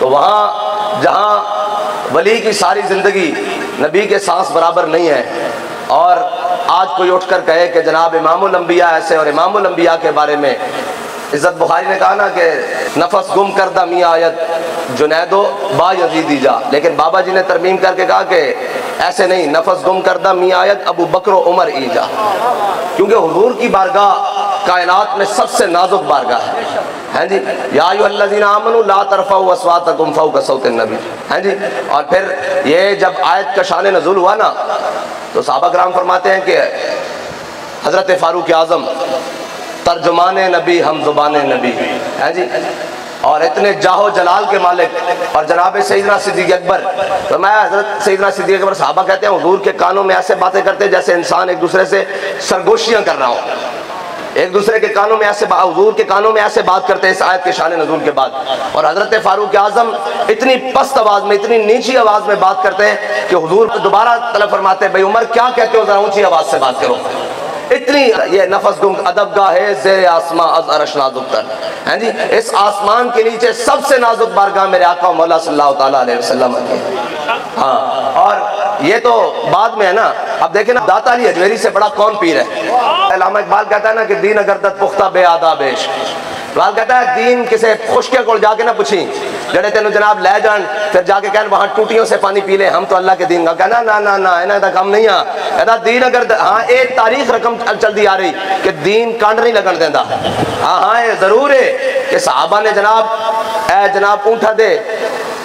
تو وہاں جہاں ولی کی ساری زندگی نبی کے سانس برابر نہیں ہے، اور آج کوئی اٹھ کر کہے کہ جناب امام الانبیاء ایسے اور امام الانبیاء کے بارے میں، عزت بخاری نے کہا نا کہ نفس گم کردہ می آیت جنیدو با یزیدی جا، لیکن بابا جی نے ترمیم کر کے کہا کہ ایسے نہیں، نفس گم کردہ می آیت ابو بکر و عمر ای جا، کیونکہ حضور کی بارگاہ کائنات میں سب سے نازک بارگاہ ہے جی۔ یا ایھا الذین آمنوا لا ترفعوا اصواتکم فوق صوت النبی، ہے جی۔ اور پھر یہ جب آیت کا شان نزول ہوا نا تو صحابہ کرام فرماتے ہیں کہ حضرت فاروق اعظم ترجمان نبی ہم زبان نبی، ہے جی، اور اتنے جاہ و جلال کے مالک، اور جناب سیدنا صدیق اکبر فرمایا، حضرت سیدنا صدیق اکبر صحابہ کہتے ہیں حضور کے کانوں میں ایسے باتیں کرتے جیسے انسان ایک دوسرے سے سرگوشیاں کر رہا ہو، ایک دوسرے کے کانوں میں ایسے حضور کے کانوں میں ایسے بات کرتے ہیں اس آیت کے شان نزول کے بعد۔ اور حضرت فاروق اعظم اتنی پست آواز میں، اتنی نیچی آواز میں بات کرتے ہیں کہ حضور دوبارہ طلب فرماتے ہیں بھائی عمر کیا کہتے ہو، ذرا اونچی آواز سے بات کرو۔ اتنی یہ نفس گم ادب گاہ ہے زیر آسماں از عرش نازک تر، ہیں جی، اس آسمان کے نیچے سب سے نازک بارگاہ میرے آقا مولا صلی اللہ تعالیٰ علیہ وسلم کی۔ ہاں، اور یہ تو بعد میں ہے نا۔ اب دیکھیں نا داتا علی حجویری سے بڑا کون پیر ہے؟ علامہ اقبال کہتا ہے نا کہ دین اگر دت پختہ بے آداب عشق، اقبال کہتا ہے دین کسے خشکے کو جا کے نہ پوچھیں جڑے تینوں جناب لے جان پھر جا کے کہن وہاں ٹوٹیوں سے پانی پی لے، ہم تو اللہ کے دین کا کہنا نا نا نا انہاں دا کم نہیں آ کہتا دین اگر ہاں ایک تاریخ رقم چل دی آ رہی کہ دین کانڈ نہیں لگن دیندا۔ ہاں ہاں یہ ضرور ہے کہ صحابہ نے جناب اے جناب اونٹا دے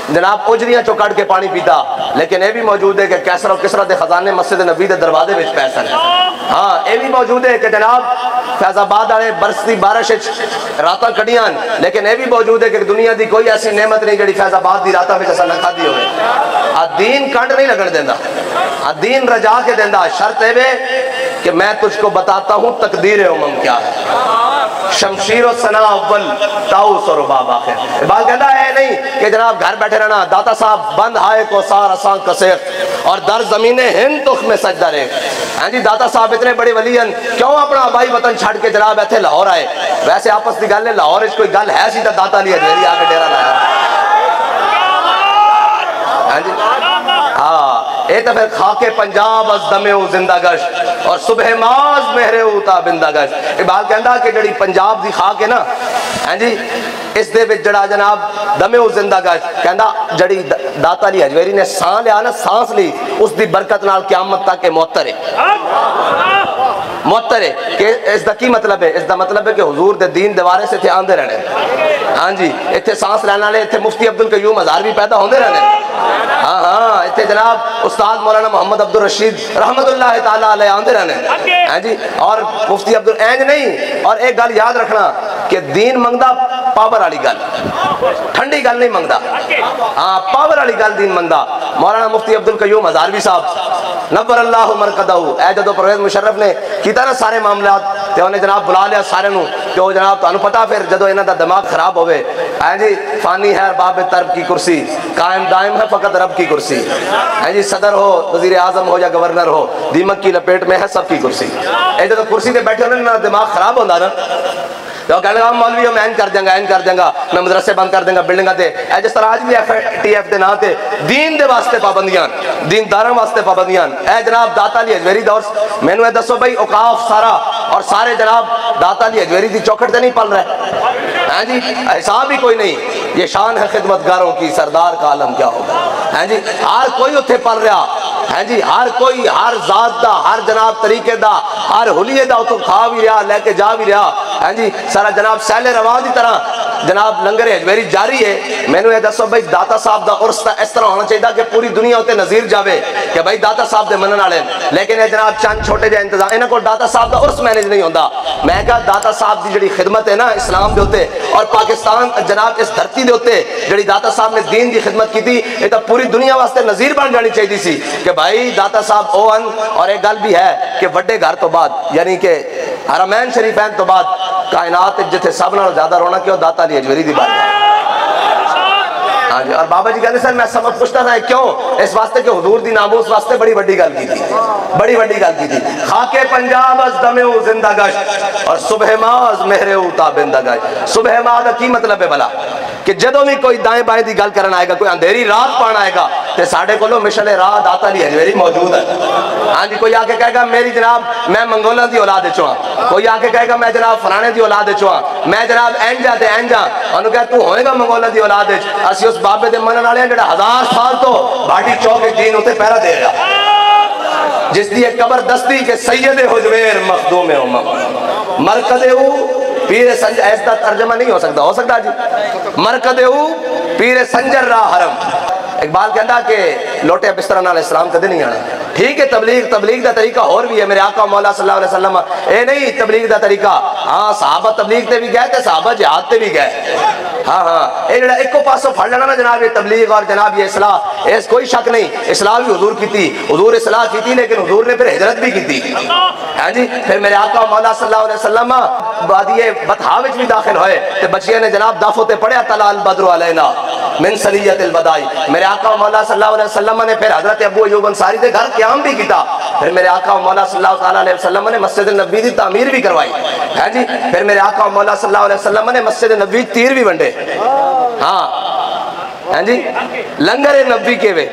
جناب اجریاں چو کٹ کے پانی پیتا، لیکن یہ بھی موجود ہے کہ کیسر و کسرا دے خزانے مسجد نبی دے دروازے وچ پیسہ ہے۔ ہاں یہ بھی موجود ہے کہ جناب فیض آباد والے برستی بارش راتاں کڈیاں، لیکن یہ بھی موجود ہے کہ دنیا دی کوئی ایسی نعمت نہیں جڑی فیض آباد دی راتاں وچ اساں نہ کھادی ہوے۔ دین کنڈ نہیں لگن دیندا، دین رجا کے دیندا۔ شرط ہے کہ میں تجھ کو بتاتا ہوں تقدیر امم کیا ہے، شمشیر و ثنا اول تاؤس اور رباب آخر۔ اقبال کہتا ہے نہیں کہ جناب گھر بیٹھے رہنا، داتا صاحب بند ہائے کو سار اساں کسیخ اور در زمین ہند تخ میں سجدہ رے۔ ہاں جی، داتا صاحب اتنے بڑے ولی ہیں، کیوں اپنا آبائی وطن چھڑ کے جناب ایتھے لاہور آئے؟ ویسے آپس دی گل ہے لاہور اس کوئی گل ہے سی تے داتا علی حجویری آ کے ڈیرا لایا۔ ہاں جی، ہاں اے تو پھر خاک پنجاب از دمے او زندہ گشت اور صبح ماز مہرے او تا بندہ گشت۔ اقبال کہندا کہ جڑی پنجاب دی خاک ہے نا، ہاں جی، اس دے وچ جڑا جناب دمے او زندہ گشت، کہندا جڑی داتا علی حجویری نے ساں لیا نا، سانس لی، اس دی برکت نال قیامت تک معطر ہے، معطر ہے۔ کہ اس دا کی مطلب ہے؟ اس دا مطلب ہے کہ حضور دے دین دیوارے سے تھے آندے رہنے۔ ہاں جی، اتھے سانس لینے والے اتھے مفتی عبدالقیوم ہزاروی پیدا ہوندے رہنے۔ ہاں ہاں اتھے جناب استاد مولانا محمد عبدالرشید رحمت اللہ تعالیٰ علیہ آندے رہنے۔ ہاں جی، اور مفتی اینج نہیں۔ اور ایک گل یاد رکھنا کہ دین منگدا پاور والی گل، ٹھنڈی گل نہیں منگدا۔ ہاں پاور والی گل دین منگدا۔ مولانا مفتی عبدالقیوم ہزاروی صاحب نور اللہ مرقدہ، اے جدو پرویز مشرف نے کیتا نا سارے معاملات تے انہیں جناب بلا لیا سارے نو کہ وہ جناب تانوں پتا پھر جدو انہاں دا دماغ خراب ہوئے، ہاں جی، فانی ہے باب ترب کی کرسی، قائم دائم ہے فقط رب کی کرسی، ہاں جی، صدر ہو وزیر اعظم ہو یا گورنر ہو، دیمک کی لپیٹ میں ہے سب کی کرسی۔ اے جدو کرسی تے بیٹھے ہونے نا دماغ خراب ہوندا نا، تو کہنے لگا مولوی میں این کر دیں گا، این کر دیں گا، میں مدرسے بند کر دیں گا، بلڈنگاں تے اے جس طرح آج بھی ٹی ایف دے نا تے دین دے واسطے پابندیاں، دین داراں واسطے پابندیاں۔ اے جناب داتا علی حجویری دور میں نے دسو بھائی اوقاف سارا اور سارے جناب داتا علی حجویری دی چوکھٹ تے نہیں پل رہے؟ ہاں جی، حساب ہی کوئی نہیں۔ یہ شان ہے خدمتگاروں کی، سردار کا عالم کیا ہوگا۔ ہاں جی، ہر کوئی اتھے پل رہا، ہاں جی، ہر کوئی ہر ذات دا، ہر جناب طریقے دا، ہر حلیے دا اتو کھا بھی رہا، لے کے جا بھی رہا۔ ہاں جی، سارا جناب سیل رواں دی طرح جناب لنگر حجویری جاری ہے۔ میں نے دسو بھائی داتا صاحب دا عرس اس طرح ہونا چاہیے کہ پوری دنیا ہوتے نظیر جاوے کہ بھائی داتا صاحب دے منن والے، لیکن یہ جناب چند چھوٹے جہے انتظام انہاں کو داتا صاحب دا عرس مینج نہیں ہوندا۔ میں کہا داتا صاحب دی جڑی خدمت ہے نا اسلام دے ہوتے اور پاکستان جناب اس دھرتی دے ہوتے جڑی داتا صاحب نے دین دی خدمت کی تھی، یہ تو پوری دنیا واسطے نظیر بن جانی چاہیے سی کہ بھائی داتا صاحب او ان۔ اور ایک گل بھی ہے کہ بڑے گھر تو بعد یعنی کہ حرمین شریفین تو بعد کائنات جتھے سب نال زیادہ رونا کیوں داتا علی حجویری دی بات ہے۔ ہاں جی، اور بابا جی کہتے سر میں سبق پوچھتا تھا کیوں؟ اس واسطے کہ حضور دی ناموس واسطے بڑی بڑی گل کی تھی، بڑی بڑی گل کی تھی۔ خاک پنجاب از دمے او زندہ گشت اور صبح ماز مہرے او تا بندہ گشت۔ صبح ماز کی مطلب ہے بھلا؟ کہ جدوں بھی کوئی دائیں بائیں دی گل کرنا آئے گا, کوئی اندھیری رات پانا آئے گا, تے ساڑھے کو لو مشل رات آتا لی حجویری موجود ہے. ہاں جی, کوئی آکے کہے گا میری جناب میں منگولہ دی اولاد چوہاں, کوئی آکے کہے گا میں جناب فرانے دی اولاد چوہاں, میں جناب اینجا تے اینجا. انہوں کہا تو ہوئے گا منگولہ دی اولاد چ, اسی اس بابے دے منن والے ہیں جڑا 1000 سال تو بھاٹی چوک دین ہوتے پہرا دے رہا, جس دی ایک قبر دستی کہ سید حجویر مخدوم امم مرکد او پیر سنجر. ایسا ترجمہ نہیں ہو سکتا جی. مرکد او پیر سنجر را حرم. اقبال کہتا کہ لوٹے بستر نال اسلام کدے نہیں آنا. ٹھیک ہے تبلیغ دا طریقہ اور بھی ہے. میرے آقا مولا صلی اللہ علیہ وسلم اے نہیں تبلیغ دا طریقہ, ہاں صحابہ تبلیغ تے بھی گئے تے صحابہ جہاد تے بھی گئے. ہاں اے جڑا ایک پاسوں پھڑ لینا نا جناب یہ تبلیغ اور جناب یہ اصلاح, اس کوئی شک نہیں اصلاح بھی حضور کی تھی, حضور اصلاح کی تھی, لیکن حضور نے پھر ہجرت بھی کی تھی. ہاں جی, پھر میرے آقا مولا صلی اللہ علیہ وسلم وادی بطحا وچ بھی داخل ہوئے تے بچیاں نے جناب دافو تے پڑھیا طلع البدر علینا من سلیت الوداع. میرے آقا مولا صلی اللہ علیہ وسلم نے پھر حضرت ابو ایوب انصاری دے گھر قیام بھی کیتا. پھر میرے آقا مولا صلی اللہ علیہ وسلم نے مسجد نبوی دی تعمیر بھی کروائی. ہاں جی, پھر میرے آقا مولا صلی اللہ علیہ وسلم نے مسجد نبوی تیر بھی ونڈے. ہاں جی, لنگر نبی کے وے.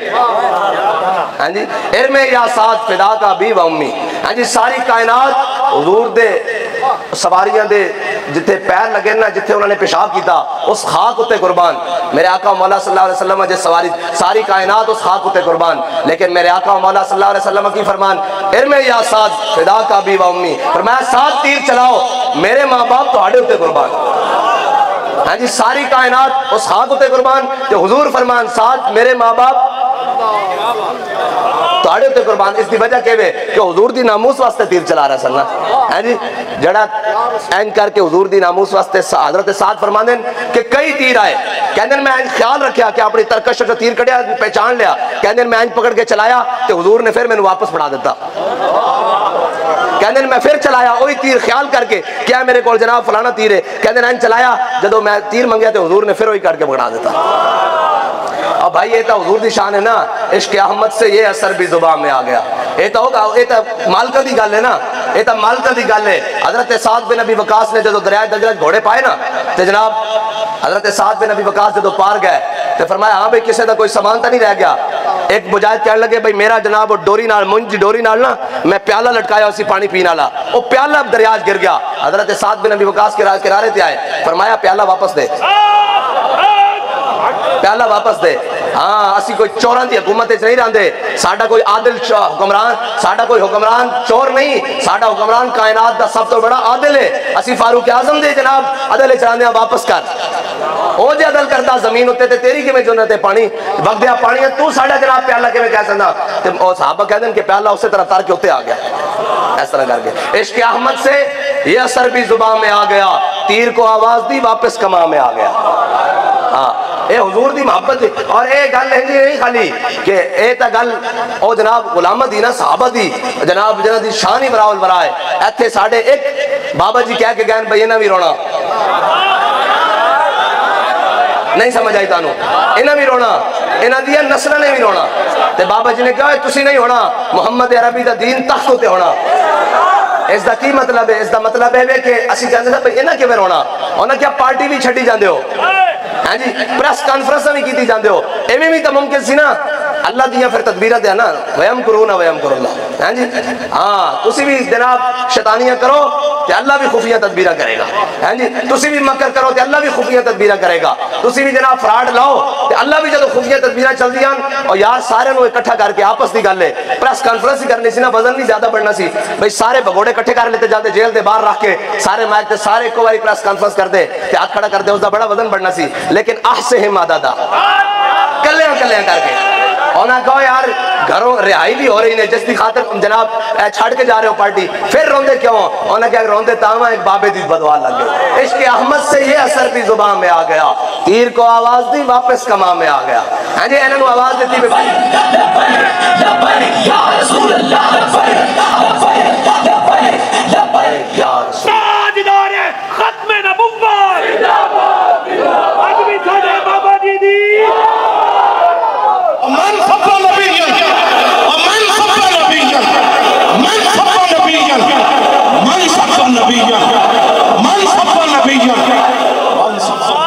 ہاں جی, ارم یا ساتھ فدا کا بھی و امی. ہاں جی, ساری کائنات حضور دے سواریاں دے جتھے پیر لگے نا, جتھے انہوں نے پیشاب کیتا اس خاک اتے قربان. میرے آقا مولا صلی اللہ علیہ وسلم جے سواری ساری کائنات اس خاک اتے قربان. لیکن میرے آقا مولا صلی اللہ علیہ وسلم کی فرمان ارم یا ساتھ فدا کا بھی و امی, فرمایا 7 تیر چلاؤ میرے ماں باپ تہاڈے اتے قربان. ہاں جی, ساری کائنات اس خاک اتے قربان کہ حضور فرمان 7 میرے ماں باپ تہاڈے تے قربان. اس دی وجہ کیویں کہ حضور دی ناموس واسطے تیر چلا رہا سن. ہیں جی, جڑا این کر کے حضور دی ناموس واسطے حضرت سعد فرماندے کہ کئی تیر آئے, کہندے میں خیال رکھیا کہ اپنی ترکش جو تیر کڈیا پہچان لیا, کہندے میں پکڑ کے چلایا تے حضور نے پھر مینوں واپس پڑھا دیتا. کہندے میں پھر چلایا وہی تیر خیال کر کے, کیا میرے کول جناب فلانا تیر ہے, کہندے میں چلایا جدوں میں تیر منگیا تے حضور نے پھر وہی کر کے پکڑا دیتا. اب بھائی یہ تو حضور دی شان ہے نا, عشق احمد سے یہ اثر بھی زبان میں آ گیا. یہ تو مالکہ دی گل ہے نا, یہ تو مالکہ دی گل ہے. حضرت سعد بن ابی وقاص نے جدو دریائے دجلہ گھوڑے پائے نا تے جناب حضرت سعد بن ابی وقاص جدو پار گئے تے فرمایا ہاں بھئی کسی دا کوئی سامان تا نہیں رہ گیا. ایک مجاہد کہنے لگے بھئی میرا جناب ڈوری نال منج ڈوری نال نا میں پیالہ لٹکایا اسی پانی پینے والا, وہ پیالہ دریا گر گیا. حضرت سعد بن ابی وقاص کے کنارے تے آئے, فرمایا پیالہ واپس دے, پیالہ واپس دے. ہاں اسی کوئی چوراں دی حکومت نہیں رہندے, ساڈا کوئی عادل حکمران, ساڈا کوئی حکمران چور نہیں, ساڈا حکمران کائنات دا سب تو بڑا عادل ہے. اسی فاروق اعظم دے جناب عدل چاہندے ہیں واپس کر. او جے عدل کردا زمین اتے تے تیری کیویں جنت ہے پانی وگدیا پانی ہے, تو ساڈا جناب پیالہ کیویں کہہ سکدا. تے او صحابہ کہندے ہیں کہ پیالہ اسی طرح تر کے اوتے آ گیا. اس طرح کر کے عشق احمد سے یہ اثر بھی زبان میں آ گیا, تیر کو آواز دی واپس کما میں آ گیا. ہاں اے حضور دی محبت. اور اے گل ہے جی نہیں خالی کہ اے تا گل او جناب غلامت دی نا صحابہ دی جناب جنہ دی شان ہی براول برائے. ایتھے ساڈے ایک بابا جی کہہ کے گئے بھئی انہاں بھی رونا نہیں سمجھ آئی تانوں, انہاں بھی رونا, انہاں دی نسل نے بھی رونا. تے بابا جی نے کہا تسی نہیں ہونا, محمد عربی دا دین تخت تے ہونا. اس دا کی مطلب ہے؟ اس دا مطلب ہے کہ اسی کہندے بھئی انہاں کیویں رونا, انہاں کیا پارٹی بھی چھڈی جاندے ہو, ہاں جی پریس کانفرنس بھی کیتی جاندے ہو, ایویں بھی تو ممکن سی نا. اللہ دیاں پھر تدبیرات ہے نا, ویم کرون ویم کر اللہ. ہاں جی ہاں تسی بھی جناب شیطانیاں کرو تے اللہ بھی خفیہ تدبیراں کرے گا. ہاں جی تسی بھی مکر کرو تے اللہ بھی خفیہ تدبیراں کرے گا. تسی بھی جناب فراڈ لاؤ تے اللہ بھی جدوں خفیہ تدبیراں چلدیاں. اور یار سارے نو اکٹھا کر کے آپس دی گل ہے, پریس کانفرنس ہی کرنی سی نا, وزن نہیں زیادہ بڑھنا سی. بھئی سارے بھگوڑے اکٹھے کر لیتے جاتے جیل دے باہر رکھ کے, سارے مائک تے سارے ایک باری پریس کانفرنس کر دے تے ہاتھ کھڑا کر دے, اس دا بڑا وزن بڑھنا سی. لیکن احسہم عددا کلیاں کر کے انہاں کہو یار گھروں رہائی بھی ہو رہی نے جس کی خاطر جناب چھڑ کے جا رہے ہو پارٹی, پھر روندے کیوں؟ انہاں کہا روندے تاواں ایک بابے دی بدوا لگ گئے. عشق احمد سے یہ اثر بھی زبان میں آ گیا, تیر کو آواز دی واپس کما میں آ گیا. ہاں جی انہوں آواز دیتی بھائی یا رسول اللہ یا رسول تاجدار ختم نبوت ادبی تھے بابا جی دی. من صفى نبيا ومن صفى نبيا من صفى نبيا من صفى نبيا من صفى نبيا من صفى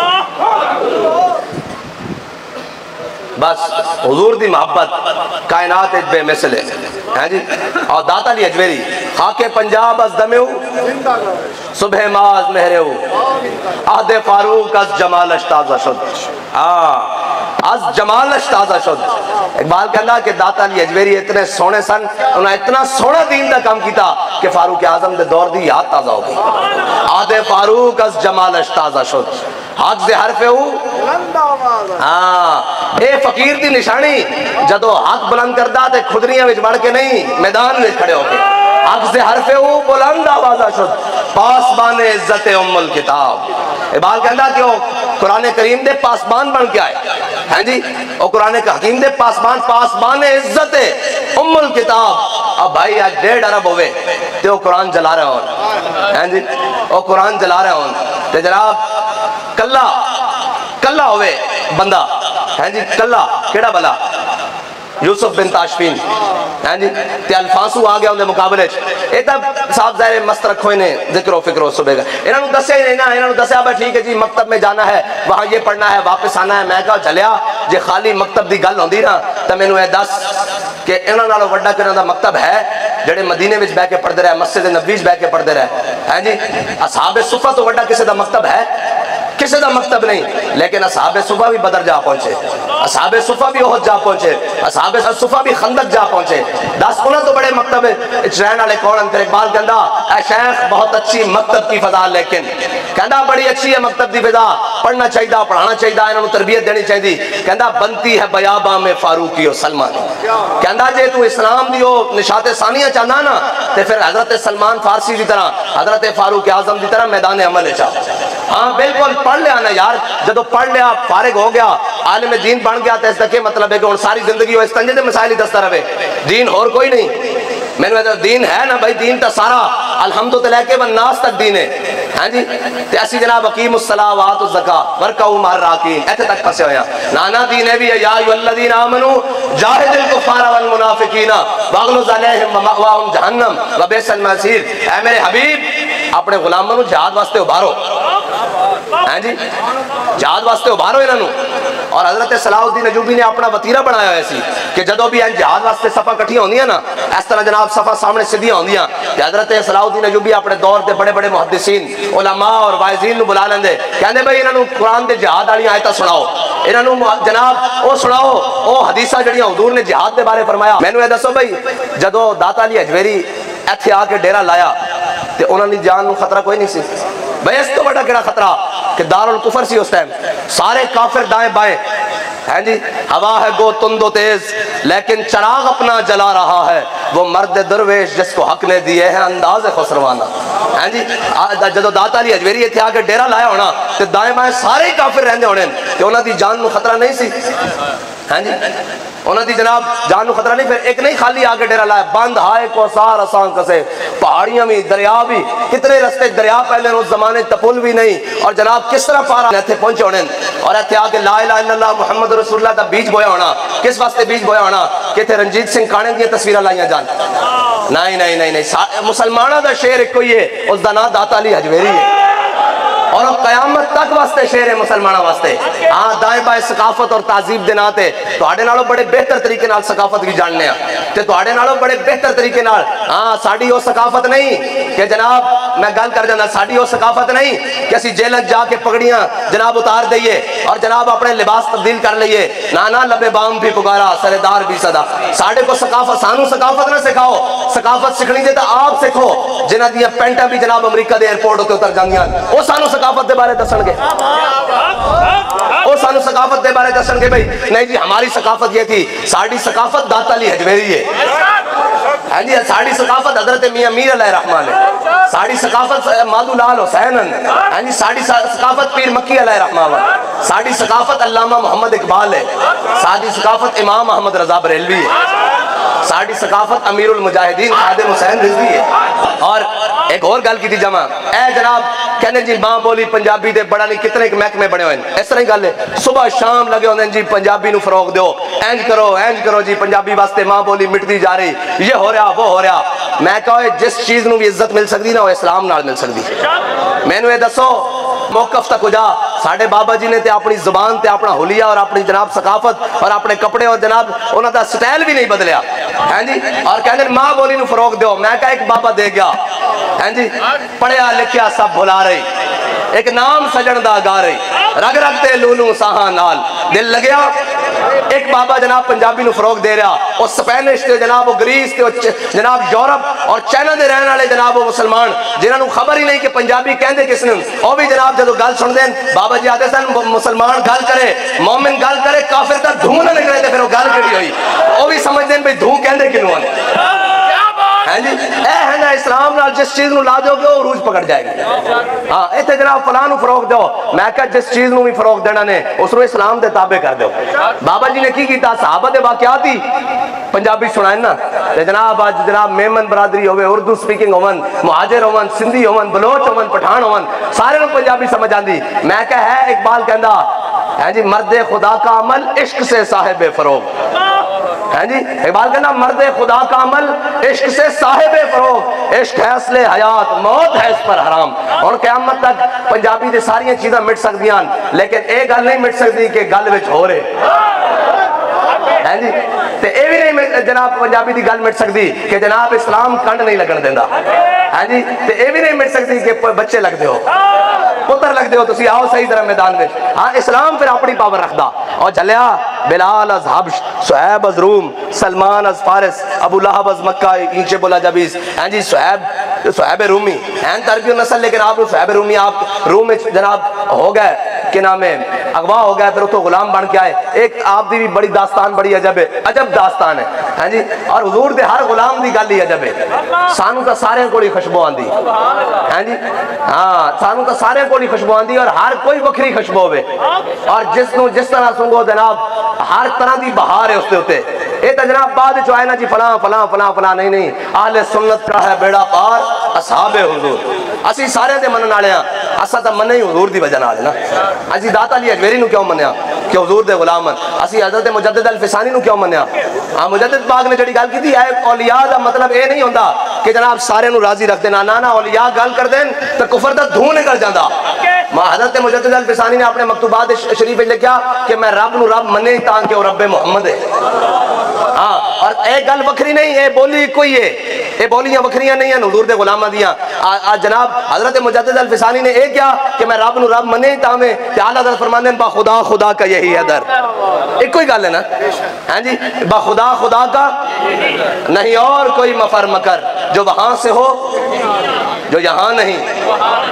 بس حضور دی محبت کائنات بے مثل ہے جی. اور داتا علی اجمیری خاک پنجاب از دمیو صبح ماز مہرو عہد فاروق از جمال تازہ شد. از جمال تازہ شد. اقبال کہنا کہ داتا علی اجمیری اتنے سونے سن, انہوں نے اتنا سونا دین دا کام کیتا کہ فاروق اعظم دے دور دی یاد تازہ ہو گئی. عہد فاروق از جمال تازہ شد. حق سے حرف ہو اے فقیر دی نشانی جدو حق بلند کردہ تے خدریاں وچ بڑھ کے نہیں میدان وچ کھڑے ہو کے. حق سے حرف ہو بلند آوازہ شد پاسبان عزت ام الکتاب. اقبال کہندا کہ وہ قرآن کریم دے پاسبان بن کے آئے ہیں جی. اور قرآن حکیم دے پاسبان عزت ام الکتاب. اب بھائی آج 1.5 ارب ہوئے تے وہ قرآن جلا رہے ہون ہیں جی. وہ قرآن جلا رہے ہون تے جناب کلا ہوئے بندہ ہیں جی. کلا کیڑا بلا یوسف بن تاشفین ہیں جی. تے الفانسو آ گیا ان دے مقابلے اے تب صاحب ظاہر مست رکھو انہیں ذکر و فکر و صبح کا. انہوں نے دسے نہیں نا, انہوں نے دسے اب ٹھیک ہے جی مکتب میں جانا ہے, وہاں یہ پڑھنا ہے, واپس آنا ہے. میں کہا چلیا جے خالی مکتب دی گل ہوندی نا تے مینوں اے دس کہ انہاں نالوں وڈا کنہاں دا مکتب ہے جڑے مدینے وچ بیٹھ کے پڑھدے رہے, مسجد نبوی وچ بیٹھ کے پڑھدے رہے ہیں جی. اصحاب صفہ تو وڈا کسے دا مکتب ہے؟ کسی دا مکتب نہیں. لیکن اصحاب صفہ بھی بدر جا پہنچے, اصحاب صفہ بھی احد جا پہنچے, اصحاب صفہ بھی خندق جا پہنچے. 10 انہاں تو بڑے مکتب رہن والے کون ہیں؟ اقبال کہندا اے شیخ بہت اچھی مکتب کی فضا, لیکن کہندا بڑی اچھی ہے مکتب کی فضا, پڑھنا چاہیے, پڑھانا چاہیے, انہاں نوں تربیت دینی چاہیے. کہندا بنتی ہے بیاباں میں فاروقی و سلمان. کہندا جے تو اسلام دی او نشاط ثانیہ چاہنا نا تے پھر حضرت سلمان فارسی دی طرح, حضرت فاروق اعظم دی طرح میدان عمل چاہ. ہاں بالکل پڑھ لیا نا یار, جدو پڑھ لیا فارغ ہو گیا عالم دین بن گیا تو اس کا کیا مطلب ہے کہ ان ساری زندگی وہ استنجے دے مسائل ہی دستا رہے, دین اور کوئی نہیں. میں نے دین ہے نا بھائی, دین تا سارا الحمد لے کے والناس تک دین ہے ہاں جی. تے اسی جناب اقیم الصلاۃ وآتوا الزکاۃ ورکعوا مع الراکعین ایتھے تک پھسے ہویا. نانا دین ہے بھی یا ایھا الذین آمنوا جاہدوا الکفار والمنافقین واغلظ علیہم ومأواہم جہنم وبئس المصیر. اے میرے حبیب اپنے غلاموں جہاد واسطے ابھارو ہیں جی, جہاد واسطے ابھارو انہاں نوں. اور حضرت صلاح الدین ایوبی نے اپنا وتیرہ بنایا ہے سی کہ جدو بھی جہاد واسطے صفا کٹھی ہوندیاں نا اس طرح جناب صفا سامنے سیدھیاں ہوندیاں, کہ حضرت صلاح الدین ایوبی اپنے دور دے بڑے بڑے محدثین علماء اور واعظین نوں بلا لیندے, کہندے بھائی انہاں نوں قرآن دے جہاد والی آیتاں سناؤ, انہاں نوں جناب او سناؤ او حدیثاں جڑیاں حضور نے جہاد دے بارے فرمایا. مینوں اے دسو بھائی جدو داتا علی اجمیری ایتھے آ کے ڈیرا لایا تے انہاں دی جان نوں خطرہ کوئی نہیں سی بھائی. اس تو بڑا کیڑا خطرہ کہ دارالکفر سی اس ٹائم, سارے کافر دائیں بائیں ہیں جی. ہوا ہے گو تند و تیز لیکن چراغ اپنا جلا رہا ہے, وہ مرد درویش جس کو حق نے دیے ہیں انداز خسروانہ ہیں جی. جدو داتا علی اجمیری ایتھے آ کے ڈیرا لایا ہونا تے دائیں بائیں سارے کافر رہندے ہونے تے انہاں دی جان نوں خطرہ نہیں سی ہیں جی. انہوں دی جناب جان نو خطرہ نہیں. پھر ایک نہیں خالی آگے ڈیرا لایا, بند ہائے کو سار آسان کسے, پہاڑیاں بھی دریا بھی کتنے رستے دریا پہلے اس زمانے تپل بھی نہیں, اور جناب کس طرح پارا ایتھے پہنچے ہونے اور ایتھے آگے لا الہ الا اللہ محمد رسول اللہ دا بیج بویا ہونا. کس واسطے بیج بویا ہونا کہ تھے رنجیت سنگھ کانے دی تصویریں لائیاں جان. نہیں نہیں نہیں نہیں, مسلمانہ دا شعر ایک کوئی ہے, اس دا نام داتا علی اجمیری ہے اور قیامت تک واسطے شعر ہے مسلمانہ واسطے. ہاں دائیں بائیں ثقافت اور تہذیب دے ناتے تواڈے نالوں بڑے بہتر طریقے نال ثقافت بھی جاننے ہیں تے تواڈے نالوں بڑے بہتر طریقے نال. ہاں ساڈی وہ ثقافت نہیں کہ جناب میں گل کر جانا, ساڈی وہ ثقافت نہیں کہ اسی جیلیں جا کے پگڑیاں جناب اتار دئیے اور جناب اپنے لباس تبدیل کر لئیے. نانا لبے بام بھی پکارا سردار بھی صدا. ساڈے کو ثقافت, سانو ثقافت نہ سکھاؤ, ثقافت سکھنی دے تا آپ سکھو. جنہ دیاں پینٹاں بھی جناب امریکہ دے ایئرپورٹ تے اتر جاندیاں, او سانو ثقافت دے بارے دسن گے, او سانو ثقافت دے بارے دسن گے. بھائی نہیں جی ہماری ثقافت یہ تھی, ساڑی ثقافت داتا علی اجمیری ہے ہاں جی. ساڑی ثقافت حضرت میاں میر علیہ الرحمن ہے, ساڑی ثقافت مادو لال حسین ہاں جی, ساڑی ثقافت پیر مکی علیہ الرحمن, ساڑی ثقافت علامہ محمد اقبال ہے, ساڑی ثقافت امام احمد رضا بریلوی ہے, ساڑی ثقافت امیر المجاہدین خادم حسین رضوی ہے. اور ایک اور گل کی تھی جمع اے جناب کہنے جی ماں بولی پنجابی دے بڑا نہیں کتنے محکمے بڑے ہوئے ہیں, اس طرح ہی گل ہے. صبح شام لگے ہونے جی پنجابی نو فروغ دیو, اینج کرو جی پنجابی واسطے ماں بولی مٹتی جا رہی, یہ ہو رہا وہ ہو رہا. میں کہو جس چیز نو بھی عزت مل سکتی نا وہ اسلام نال مل سکتی. میں نو یہ دسو موقف تک جا ساڈے بابا جی نے تے اپنی زبان تے اپنا حلیہ اور اپنی جناب ثقافت اور اپنے کپڑے اور جناب انہاں دا سٹائل بھی نہیں بدلیا ہیں جی اور کہندے ماں بولی نو فروغ دیو میں کہا ایک بابا دے گیا ہیں جی پڑھیا لکھیا سب بھلا رہی ایک نام سجن دا گا رہی رگ رگ تے لولوں ساہاں نال دل لگیا ایک بابا جناب پنجابی نو فروغ دے رہا اور سپینش تے جناب وہ گریس تے جناب یورپ اور چائنا دے رہن والے جناب وہ مسلمان جنہاں نو خبر ہی نہیں کہ پنجابی کہندے کس نے او بھی جناب جدو گل سن دین بابا جی آتے سن مسلمان گل کرے مومن گل کرے کافر تا دھوں نہ نکلے تے پھر وہ گل کیڑی ہوئی او بھی سمجھ دین بھئی دھوں کہندے کینوں ہیں ہیں جی اے ہے نا اسلام نال جس چیز نو لا دو گے وہ عروج پکڑ جائے گی ہاں ایتھے جناب فلاں نو فروغ دو میں کہا جس چیز نو بھی فروغ دینا نے اس نو اسلام دے تابع کر دو بابا جی نے کی کیتا صحابہ دے واقعات ہی پنجابی سنائیں نا تے جناب آج جناب میمن برادری ہوئے اردو سپیکنگ ہون مہاجر ہون سندھی ہون بلوچ ہون پٹھان ہون سارے نو پنجابی سمجھ آندی میں کہا ہے اقبال کہندا ہے جی مرد خدا کا عمل عشق سے صاحب فروغ ہے جی اقبال کہنا مرد خدا کا عمل عشق سے صاحب فروغ عشق ہے اصل حیات موت ہے اس پر حرام اور قیامت تک پنجابی دے ساری چیزاں مٹ سکدیاں لیکن ایک گل نہیں مٹ سکتی کہ گل وچ ہو رہے ہیں جی تے اے بھی نہیں جناب پنجابی دی گل مٹ سکتی کہ جناب اسلام کنڈ نہیں لگن دیندا ہیں جی تے اے بھی نہیں مٹ سکتی کہ بچے لگ دے ہو پتر لگ دے ہو تسی آؤ صحیح طرح میدان میں ہاں اسلام پھر اپنی پاور رکھدا اور جلیا بلال از حبش صہیب از روم سلمان از فارس ابو لہب از مکہ اینچے بولا جبیز ہیں جی صہیب رومی ہیں تربیت نسل لیکن آپ صہیب رومی آپ روم میں جناب ہو گئے کہ نام ہے اغوا ہو گیا پھر تو غلام بن کے آئے ایک آپ دی بھی بڑی داستان بڑی عجب ہے عجب داستان ہے ہیں جی اور حضور دے ہر غلام دی گل ہی عجب ہے سانو تا سارے کوئی خوشبو آندی ہیں جی ہاں سانو تا سارے کوئی خوشبو آندی اور ہر کوئی وکری خوشبو ہوئے اور جس طرح سنگو جناب ہر طرح دی بہار ہے اس دے ہوتے اے تا جناب بعد جو آئے نا جی فلاں فلاں فلاں فلاں نہیں اہل سنت کا ہے بیڑا پار اصحاب حضور اسی سارے دے منن والے ہاں اسا تا مننے ہی حضور دی وجہ نال نا اسی داتا علی اجمیری نو کیوں منیا کہ حضور دے غلام ہیں اسی حضرت مجدد الفسانی نو کیوں منیا ہاں مجدد پاک نے جڑی گل کی تھی اے اولیاء دا مطلب اے نہیں ہوندا کہ جناب سارے نو راضی رکھ دینا نا اولیاء گل کر دین تے کفر دا دھوں نکل جاندا حضرت مجدد الفسانی نے اپنے مکتوبات شریف میں لکھا کہ میں رب نو رب منے تاکہ وہ رب محمد ہے ہاں اور اے گل وکری نہیں اے بولی کوئی ہے اے بولیاں وکریاں نہیں ہیں حضور دے غلاماں دیاں جناب حضرت مجدد الفسانی نے اے کیا کہ میں رب نو رب منے تاویں تے اعلی حضرت فرماندے ہیں با خدا خدا کا یہی ہے در ایک کوئی گل ہے نا ہیں جی با خدا خدا کا نہیں اور کوئی مفر مکر جو وہاں سے ہو جو یہاں نہیں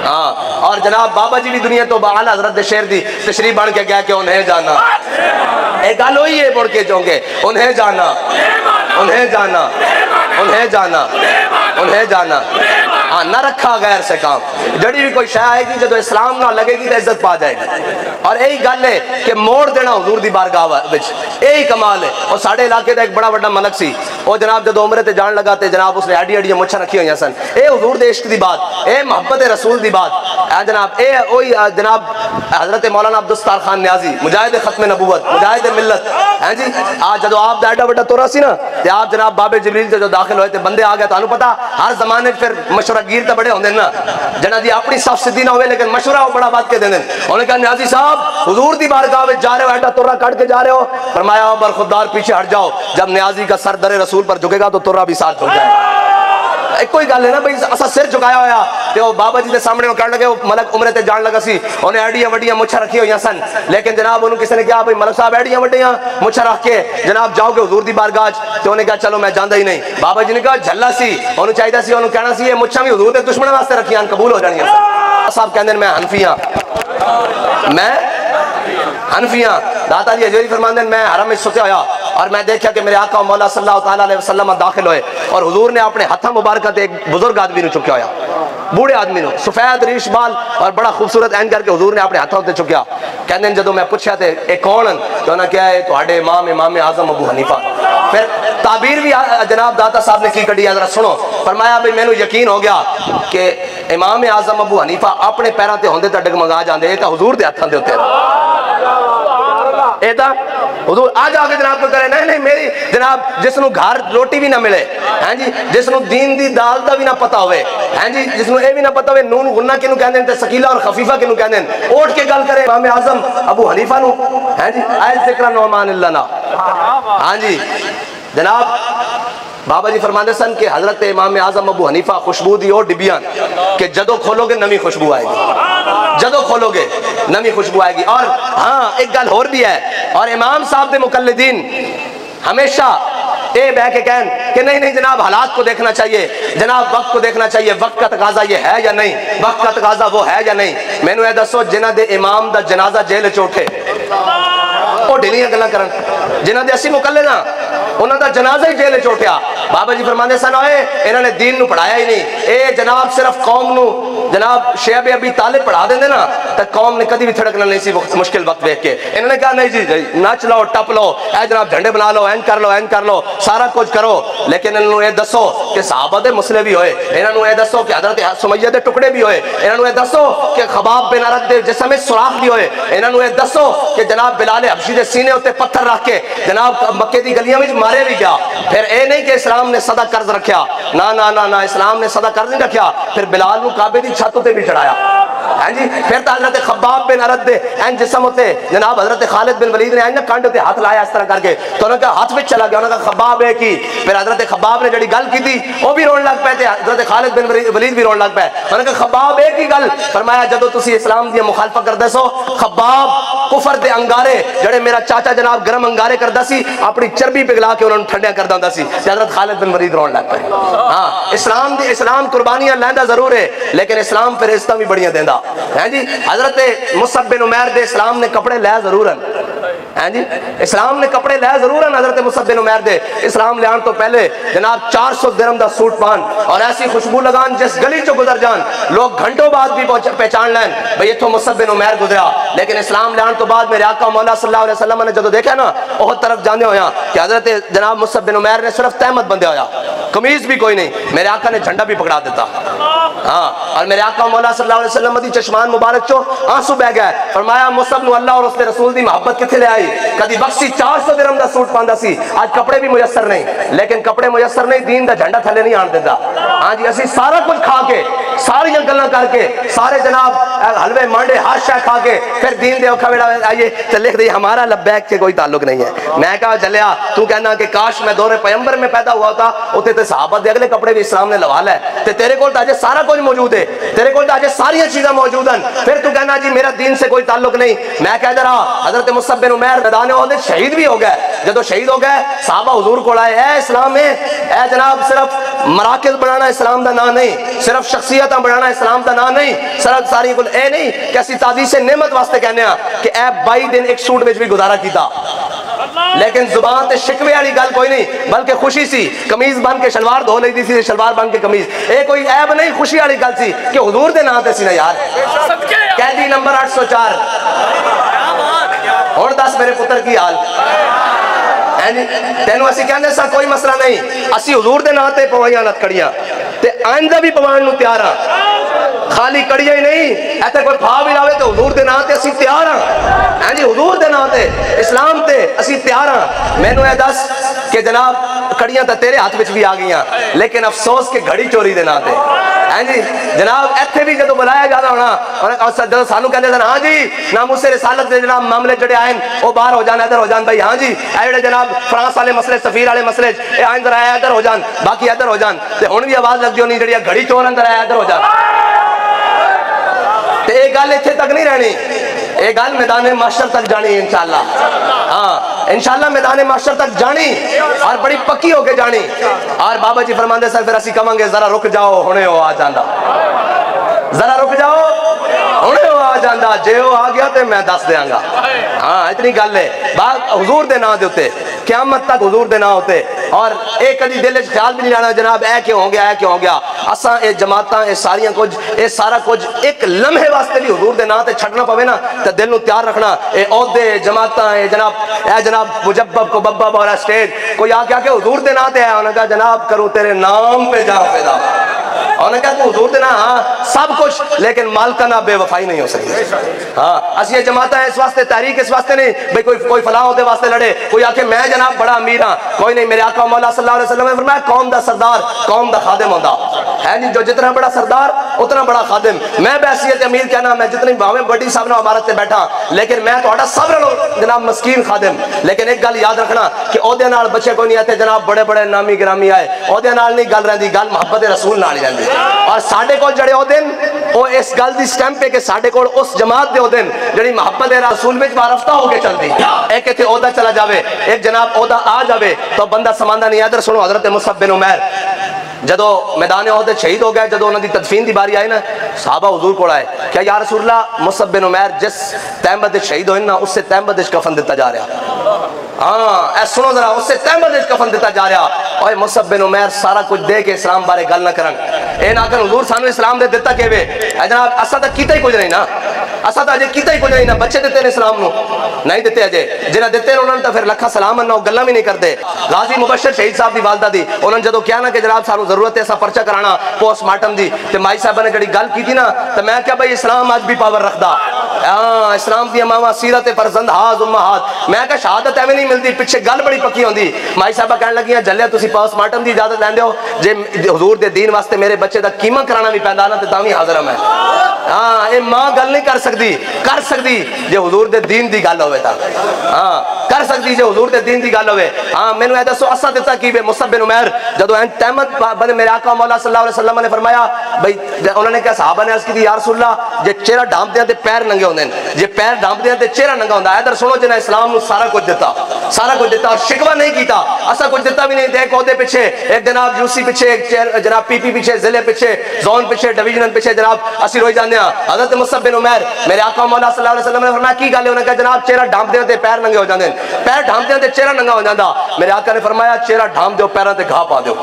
ہاں اور جناب بابا جی بھی دنیا تو اعلی حضرت دے شعر دی تشریح بن کے گیا کہ انہیں جانا ایک گل ہوئی ہے مڑ کے چونکہ انہیں جانا انہیں جانا انہیں جانا انہیں جانا ہاں نہ رکھا غیر سے کام جڑی بھی کوئی شے آئے گی جدو اسلام نہ لگے گی تو عزت پا جائے گی اور یہی گل ہے کہ موڑ دینا حضور دی بارگاہ وچ یہی کمال ہے اور ساڈے علاقے دا ایک بڑا بڑا ملک سی وہ جناب جدو عمرے تے جان لگا تے جناب اس نے ایڈی ایڈی مچھاں رکھی ہوئی سن اے حضور دے عشق دی بات اے محبت رسول دی بات اے جناب اے وہی جناب حضرت مولانا عبدالستار خان نیازی مجاہد ختم نبوت مجاہد ملت ہیں جی آج جدو آپ دا ایڈا بڑا تورا سی نا تے آپ جناب بابے جبریل تے جو داخل ہوئے تے بندے آ گئے تانوں پتہ ہر زمانے پھر مشورہ گیر تے بڑے ہوندے نا جنہ دی اپنی صف سدھی نہ ہوئے لیکن مشورہ وہ بڑا بات کے دیندے انہوں نے کہا نیازی صاحب حضور دی بارگاہ وچ جا رہے ہو ایڈا تورا کٹ کے جا رہے ہو فرمایا برخودار پیچھے ہٹ جاؤ جب نیازی کا سر در رسول پر جھکے گا تو تورا بھی ساتھ جھک جائے گا ایک کوئی گل ہے نا بھئی اسا سر جھکایا ہویا تے وہ بابا جی دے سامنے وہ کہن لگے وہ ملک عمرے تے جان لگا سی انہیں ایڈیاں وڈیاں مچھاں رکھی ہوئی سن لیکن جناب انہوں کسی نے کہا بھئی ملک صاحب ایڈیاں وڈیاں مچھاں رکھ کے جناب جاؤ گے حضور دی بارگاہ تے انہیں کہا چلو میں جاندا ہی نہیں بابا جی نے کہا جھلا سی انہوں چاہیے سی انہوں کہنا سی یہ مچھاں بھی حضور دے دشمنوں واسطے رکھیاں قبول ہو جانیاں صاحب کہندے میں حنفی ہاں میں حنفی ہاں داتا علی اجمیری فرماندے ہیں میں حرم میں سوتے ہویا اور میں دیکھا کہ میرے آقا مولا صلی اللہ تعالیٰ علیہ وسلم داخل ہوئے اور حضور نے اپنے ہتھاں مبارکہ تے ایک بزرگ آدمی نو چکیا ہویا بوڑھے آدمی نو سفید ریش بال اور بڑا خوبصورت عین کر کے حضور نے اپنے ہتھوں تے چکیا کہندے ہیں جدوں میں پوچھیا تے اے کون ہیں تو انہاں کہا ہے تواڈے امام اعظم ابو حنیفہ پھر تعبیر بھی جناب داتا صاحب نے کی کڈی ذرا سنو فرمایا بھئی مینوں یقین ہو گیا کہ امام اعظم ابو حنیفہ اپنے پیراں تے ہوندے تے ڈگمگا جاندے اے تے حضور دے ہتھاں دے اوتے اے تا حضور آج آ کے جناب کو کرے نہیں نہیں میری جناب جس نو گھر روٹی بھی نہ ملے ہیں جی, جس نو دین دی دال دا بھی نہ پتا ہوئے ہیں جی, جس نو اے بھی نہ پتا ہوئے نون غنہ کنو کہندے ہیں تے ثقیلہ اور خفیفہ کنو کہندے ہیں, اٹھ کے گل کرے امام اعظم ابو حنیفہ نو ہیں جی آئے ذکر نعمان اللہ نا. ہاں جی جناب بابا جی فرماندے سن کہ حضرت امام اعظم ابو حنیفہ خوشبو دی اور ڈبیان کہ جدو کھولو گے نمی خوشبو آئے گی, جدو کھولو گے نمی خوشبو آئے گی. اور ہاں ایک گل اور بھی ہے, اور امام صاحب دے مقلدین ہمیشہ اے بہ کے کہن کہ نہیں نہیں جناب حالات کو دیکھنا چاہیے, جناب وقت کو دیکھنا چاہیے, وقت کا تقاضا یہ ہے یا نہیں, وقت کا تقاضا وہ ہے یا نہیں. میں نے دسو جنہ دے امام دا جنازہ جیل چوٹھے وہ ڈھلیاں گلاں کرن, جنہ دے اسی مقلد ہاں انہاں دا جنازہ ہی جیل چوٹیا. بابا جی فرماندے سن ہوئے انہوں نے دین نو پڑھایا ہی نہیں, اے جناب صرف قوم نو جناب شیب ابی طالب پڑھا دیں نا تو قوم نے کدی بھی تھڑکنا نہیں سی مشکل وقت دیکھ کے. انہوں نے کہا نہیں جی نچ لو ٹپ لو اے جناب جھنڈے بنا لو این کر لو این کر لو سارا کچھ کرو, لیکن انہوں نے یہ دسو کہ صحابہ دے مسئلے بھی ہوئے, انہوں نے یہ دسو کہ حضرت سمیہ دے ٹکڑے بھی ہوئے, انہوں نے یہ دسو کہ خباب بن ارد دے جسم میں سوراخ بھی ہوئے, انہوں نے یہ دسو کہ جناب بلال حبشی دے سینے ہوتے پتھر رکھ کے جناب مکے دی گلیاں میں مارے بھی گیا. پھر اے نہیں کہ اسلام نے صدا قرض رکھیا, نا نا نا نا اسلام نے صدا قرض نہیں رکھیا, پھر بلال نو کعبے دی چھت تے بھی چڑھایا ہیں جی. پھر تو حضرت خباب بن ارد دے این جسم ہوتے جناب حضرت خالد بن ولید نے این کانڈ تے ہاتھ لایا اس طرح کر کے, تو انہوں نے کہا ہاتھ وچ چلا گیا, انہوں نے کہا خباب ہے کی. پھر حضرت خباب نے جڑی گل کی تھی وہ بھی رون لگ پے تے حضرت خالد بن ولید بھی رون لگ پے. انہوں نے کہا خباب ہے کی گل, فرمایا جدو تسی اسلام دی مخالفت کردے سو خباب کفر دے انگارے جڑے میرا چاچا جناب گرم انگارے کردا سی اپنی چربی پگھلا کے انہوں نے ٹھنڈیا کردا ہوندا سی, حضرت خالد بن ولید رون لگ پے. ہاں اسلام قربانیاں لیندا ضرور ہے لیکن اسلام پھر عزتاں بھی بڑیاں دیندا ہیں جی. حضرت مصعب بن عمیر دے اسلام نے کپڑے لے ضرور ہیں جی, اسلام نے کپڑے لے ضرور ہیں حضرت مصعب بن عمیر دے. اسلام لے آن تو پہلے جناب 400 درہم دا سوٹ پان اور ایسی خوشبو لگان جس گلی چو گزر جان لوگ گھنٹوں بعد بھی پہچان لین بھئی یہ تو مصعب بن عمیر گزریا. لیکن اسلام لے آن تو بعد میرے آقا مولا صلی اللہ علیہ وسلم نے جدو دیکھا نا بہت طرف جانے ہویا کہ حضرت جناب مصعب بن عمیر نے صرف تہمت بندے ہویا, قمیض بھی کوئی نہیں, میرے آقا نے جھنڈا بھی پکڑا دیتا. ہاں اور میرے آقا مولا صلی اللہ علیہ وسلم دی چشمان مبارک چو آنسو بہ گئے, فرمایا مصعب نو اللہ اور اس نے رسول دی محبت کتھے لے آئی. کدی بخشی 400 درہم دا سوٹ پاندا سی, آج کپڑے بھی میسر نہیں, لیکن کپڑے میسر نہیں دین دا جھنڈا تھلے نہیں آن دیتا. ہاں جی اسی سارا کچھ کھا کے ساری گلاں کر کے سارے جناب حلوے مانڈے ہر شے کھا کے پھر دین دے اوکھا ویڑا آئیے تو لکھ دی ہمارا لبیک سے کوئی تعلق نہیں ہے. میں کہا چلیا تو کہنا کہ کاش میں دور پیغمبر میں پیدا ہوا تھا اوتے تے صحابہ دے اگلے کپڑے بھی اسلام نے لوا لے تے تیرے کول تاجے سارا کچھ موجود ہے, تیرے کول تاجے ساری چیزیں موجود ہیں, پھر تو کہنا جی میرا دین سے کوئی تعلق نہیں. میں کہہ دے رہا حضرت مصعب بن عمیر میدان احد شہید بھی ہو گئے, جدو شہید ہو گئے صحابہ حضور کو آئے اے اسلام میں اے جناب صرف مراکز بنانا اسلام دا نا نہیں, صرف شخصیتاں بنانا اسلام دا نا نہیں, صرف ساری کل اے نہیں کہ اسی تعزیز سے نعمت واسطے کہنے ہیں کہ اے 22 دن ایک سوٹ وچ بھی گزارا کیتا, لیکن زبان تے شکوے والی گل کوئی نہیں بلکہ خوشی سی. قمیض بن کے شلوار دھو لیندی سی, شلوار بن کے قمیض, اے کوئی عیب نہیں, خوشی والی گل سی کہ حضور دے نام تے سی نا یار. قیدی نمبر 804 ہن دس میرے پتر کی حال تینوں اسی کہندے سا کوئی مسئلہ نہیں, اسی حضور دے نام تے پوائیاں نت کڑیاں تے آئندہ بھی پوان نو تیار ہاں, خالی کڑیاں ہی نہیں ایتھے کوئی پھا بھی لاوے تو حضور دے نام تے اسی تیار ہاں جی, حضور دے نام تے اسلام تے اسی تیار ہاں. مینوں اے دس کہ جناب کڑیاں تے تیرے ہاتھ وچ بھی آ گئیاں لیکن افسوس کہ گھڑی چوری دے نام تے ہیں جی. جناب ایتھے بھی جدو بلایا جانا ہونا جدو سانو کہندے سن ہاں جی ناموس رسالت دے جناب معاملے جڑے آئے او باہر ہو جان ادھر ہو جان بھائی, ہاں جی اے جڑے جناب فرانس والے مسئلے سفیر والے مسئلے اے آئیں ذرا ادھر ہو جان باقی ادھر ہو جان, تے ہن بھی آواز لگ جو نہیں جڑی گھڑی چور اندر آیا ادھر ہو جان. تے اے گل ایتھے تک نہیں رہنی, اے گل میدان معاشر تک جانی انشاءاللہ. ہاں انشاءاللہ میدان معاشر تک جانی اور بڑی پکی ہو کے جانی. اور بابا جی فرماندے سن پھر اسی کہاں گے ذرا رک جاؤ ہنے ہو آ جاندا, ذرا رک جاؤ ہنے ہو آ جاندا, جے ہو آ گیا تے میں دس دیاں گا. ہاں اتنی گل ہے حضور دے نام دے اوتے قیامت تک حضور دے نام ہوتے. اور ایک کدی دل وچ خیال بھی نہیں لانا جناب اے کیوں ہو گیا اے کیوں ہو گیا. اساں اے جماعتاں اے ساریاں کچھ اے سارا کچھ ایک لمحے واسطے بھی حضور دے نام تے چھڈنا پوے نا تے دل نو تیار رکھنا. اے عہدے جماعتاں اے جناب مجبب کو ببب اور اسٹیج کوئی آ کے حضور دے نام تے ہے, انہاں کہا جناب کروں تیرے نام پہ جا پیدا انہوں نے کہا کہ حضور دینا ہاں سب کچھ لیکن مالکانہ بے وفائی نہیں ہو سکتی. ہاں اسی یہ جماعت ہے اس واسطے تحریک اس واسطے نہیں بھئی کوئی فلاں ہوتے واسطے لڑے, کوئی آکے میں جناب بڑا امیر ہاں, کوئی نہیں. میرے آقا مولا صلی اللہ علیہ وسلم نے فرمایا قوم دا سردار قوم دا خادم ہوتا ہے جی, جو جتنا بڑا سردار اتنا بڑا خادم. میں بحیثیت امیر کہنا میں جتنی باویں بڑی صاحب نے عمارت تے بیٹھا لیکن میں تہاڈا سب نالوں جناب مسکین خادم. لیکن ایک گل یاد رکھنا کہ عہدے نال بچے کوئی نہیں آتے جناب, بڑے بڑے نامی گرامی آئے عہدے نال نہیں گل رہندی, گل محبت رسول نال ہی رہندی. اور ساڈے کول جڑے عہدے وہ اس گل دی سٹیمپ ہے کہ ساڈے کول اس جماعت دے عہدے جڑی محبت رسول وچ وارفتہ ہو کے چلدی. ایک ایتھے عہدہ چلا جاوے, ایک جناب عہدہ آ جاوے تو بندہ سماندا نہیں. ادھر سنو حضرت مصعب بن عمیر جدو میدان عہد شہید ہو گئے, جدو انہوں دی تدفین دی باری آئی نا, صحابہ حضور کو آئے کیا یا رسول اللہ مصعب بن عمیر جس تہمت شہید ہوئے نا اس سے تہمت کفن دیتا جا رہا. ہاں اے سنو ذرا, اس سے تہمت کفن دیتا جا رہا. اور مصعب بن عمیر سارا کچھ دے کے اسلام بارے گل نہ کرن, اے نہ کہ حضور سانو اسلام دے دیتا کہ وے اے جناب اسا تا کیتا ہی کچھ نہیں نا, اسا تا اجے کیتا ہی کچھ نہیں نا. بچے دیتے نے اسلام نو نہیں دیتے اجے, جنہاں دیتے انہوں نے تو پھر لکھا سلام انہوں گلاں بھی نہیں کرتے. غازی مبشر شہید صاحب دی والدہ دی انہوں نے جدو کیا نا کہ جناب سانو ضرورت ہے ایسا پرچہ کرانا پوسٹ مارٹم دی, تے مائی صاحبہ نے جڑی گل کی تھی نا تو میں کیا بھائی اسلام آج بھی پاور رکھدا. ہاں اسلام دی امامہ سیرت فرزند ہاز امہات, میں کہا شہادت ایویں نہیں ملتی, پیچھے گل بڑی پکی ہوندی. مائی صاحبہ کہنے لگیاں جلیا تسی پوسٹ مارٹم دی اجازت لیندے ہو, جے حضور دے دین واسطے میرے بچے دا قیمہ کرانا بھی پیندا نا تے تاں وی حاضر ہاں میں. ہاں اے ماں گل نہیں کر سکتی جے حضور دے دین دی گل ہوے تا, ہاں کر سکتی جے حضور دے دین دی گل ہوے. ہاں مینوں اے دسو اسا دتا کی مصعب بن عمیر جدو این تہمت بنے میرے آقا مولا صلی اللہ علیہ وسلم نے فرمایا بھئی انہوں نے کہا صحابہ نے عرض کی یا رسول اللہ جے چہرہ ڈھانپ دیاں تے پیر ننگے ہوندے ہیں, جے پیر ڈھانپ دیاں تے چہرہ ننگا ہوندا ہے. ادھر سنو جنہیں اسلام نو سارا کچھ دیتا اور شکوہ نہیں کیتا, اسا کچھ دیتا بھی نہیں. ایک عہدے پیچھے, ایک جناب یوسی پیچھے, ایک جناب پی پی پیچھے, ضلع پیچھے, زون پیچھے, ڈویژن پیچھے جناب اسی روئی جاندے ہیں. حضرت مصعب بن عمیر میرے آقا مولا صلی اللہ علیہ وسلم نے فرمایا کی گل ہے, انہوں نے کہا جناب چہرہ ڈھانپ دیاں تے پیر ننگے ہو جاندے ہیں, پیر ڈھانپ دیاں تے چہرہ ننگا ہو جاندا. میرے آقا نے فرمایا چہرہ ڈھانپ دیو پیراں تے گھا پا دیو.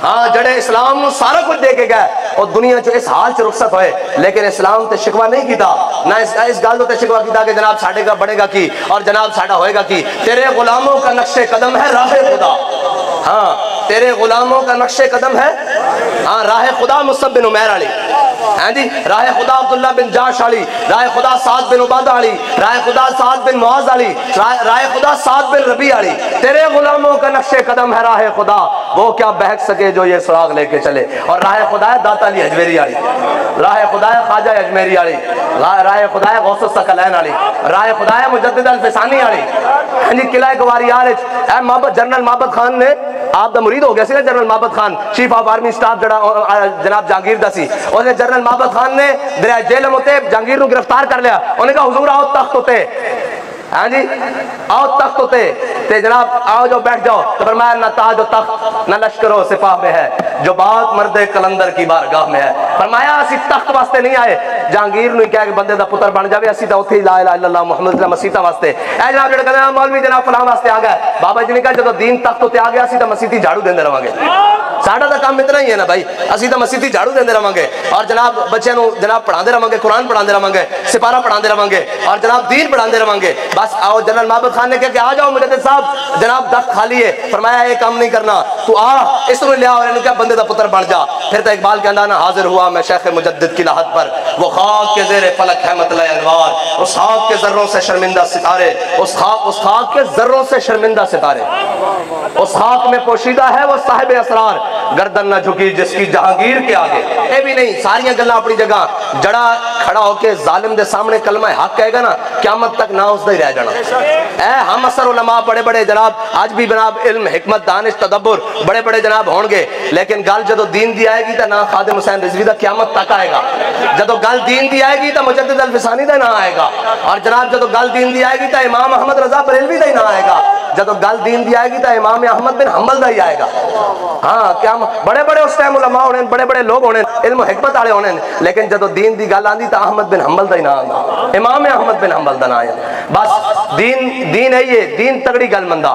ہاں جڑے اسلام نو سارا کچھ دے کے گئے اور دنیا چ اس حال چ رخصت ہوئے لیکن اسلام تے شکوہ نہیں کیتا, نہ اس گل تے شکوہ کیتا کہ جناب ساڈے کا بنے گا کی اور جناب ساڈا ہوئے گا کی. تیرے غلاموں کا نقش قدم ہے راہ خدا, ہاں تیرے غلاموں کا نقش قدم ہے ہاں راہ خدا مصعب بن عمیر علی, ہاں جی راہ خدا عبداللہ بن جاش علی, راہ خدا سعد بن عبادہ علی, راہ خدا سعد بن معاذ علی, راہ خدا سعد بن ربیع علی. تیرے غلاموں کا نقش قدم ہے راہ خدا, وہ کیا بہک سکے جو یہ سراغ لے کے چلے. اور راہ خدا ہے داتا علی اجمیری علی, راہ خدا ہے خواجہ اجمیری علی, راہ خدا ہے غوث الثقلین علی, راہ خدا ہے مجدد الفسانی علی. ہاں جی قلعہ گواریار اے محبت جنرل محبت خان نے آپ دا مرید ہو گیا سی نا, جنرل محبت Khan chief of army staff جناب جہانگیر دا سی, اس نے جنرل محبت خان نے دریائے جہلم ہوتے جہانگیر نو گرفتار کر لیا. انہوں نے کہا حضور آؤ تخت ہوتے, ہاں جی آؤ تخت ہوتے تے جناب آؤ جو بیٹھ جاؤ. تو فرمایا نہ تاج و تخت نہ لشکر و سپاہ میں ہے, جو بات مرد کلندر کی بارگاہ میں ہے. فرمایا اسی تخت واسطے نہیں آئے, جہانگیر نو کہا کہ بندے دا پتر بن جاوے, اسی تا اوتھے لا الہ الا اللہ محمد رسول اللہ مسیحا واسطے. اے جناب جڑے کہندے مولوی جناب فلاں واسطے آ گئے, بابا جی نے کہا جدوں دین تخت تے آ گیا اسی تا مسیحی جھاڑو دیندے رہاں گے. ساڈا دا کام اتنا ہی ہے نا بھائی, اسی تا مسیحی جھاڑو دیندے رہاں گے اور جناب بچے نو جناب پڑھاندے رہاں گے, قرآن پڑھاندے رہاں گے, سپارہ پڑھاندے رہاں گے اور جناب دین پڑھاندے رہاں گے. بس آؤ جنرل محبت خان نے کہا کہ آ جاؤ مجدد صاحب جناب تخت خالی ہے. فرمایا یہ کام نہیں کرنا, تو آ اس نے لیا اور انہوں نے کہا بندے دا پتر بن جا. پھر تو اقبال کہندا نا حاضر ہوا میں شیخ مجدد کی لاحت پر, وہ خاک کے زیر فلک ہے مطلع انوار, اس خاک کے ذروں سے شرمندہ ستارے, اس خاک کے ذروں سے شرمندہ ستارے, اس خاک میں پوشیدہ ہے وہ صاحب اسرار, گردن نہ جھکی جس کی جہانگیر کے آگے. اے بھی نہیں ساریاں گلاں اپنی جگہ, جڑا کھڑا ہو کے ظالم دے سامنے کلمہ حق کہے گا نا قیامت تک نہ اس دا ہی رہ جانا. اے ہم اثر علماء بڑے بڑے جناب آج بھی جناب علم حکمت دانش تدبر بڑے بڑے جناب ہون گے, لیکن گل جدو دین دی آئے گی تا نہ خادم حسین رضوی دا قیامت تک آئے گا. جدو گل دین دی آئے گی تا مجدد الفسانی دا نہ آئے گا, اور جناب جدو گل دین دی آئے گی تا امام احمد رضا بریلوی دا ہی نہ آئے گا, جدو گل دین دی آئے گی تا امام احمد بن حنبل دا ہی آئے گا. ہاں کیا بڑے بڑے اس ٹائم علماء ہونے, بڑے بڑے لوگ ہونے, علم و حکمت والے ہونے, لیکن جدو دین دی گل آندی تا احمد بن حنبل دا ہی نہ آندا, امام احمد بن حنبل دا نہ آیا. بس دین ہے یہ دین تگڑی گل مندا.